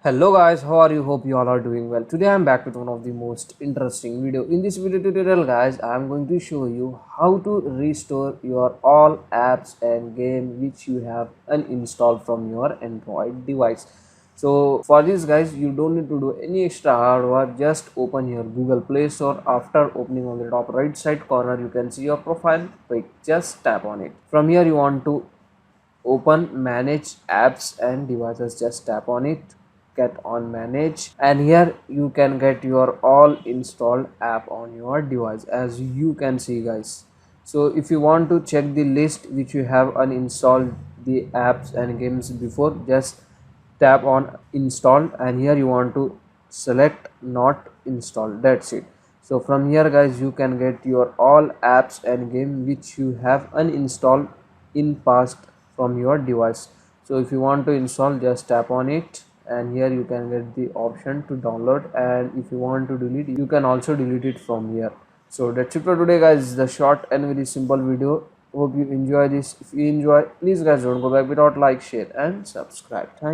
Hello guys, how are you? Hope you all are doing well. Today I am back with one of the most interesting video. In this video tutorial guys, I am going to show you how to restore your all apps and game which you have uninstalled from your Android device. So for this guys, you don't need to do any extra hard work. Just open your Google Play Store. After opening on the top right side corner, you can see your profile. Quick, just tap on it. From here you want to open manage apps and devices. Just tap on it, get on manage, and here you can get your all installed app on your device, as you can see guys. So if you want to check the list which you have uninstalled the apps and games before, just tap on install, and here you want to select not installed. That's it. So from here guys, you can get your all apps and game which you have uninstalled in past from your device. So if you want to install, just tap on it, and here you can get the option to download, and if you want to delete, you can also delete it from here. So that's it for today guys, the short and very simple video. Hope you enjoy this. If you enjoy, please guys don't go back without like, share and subscribe. Thank you.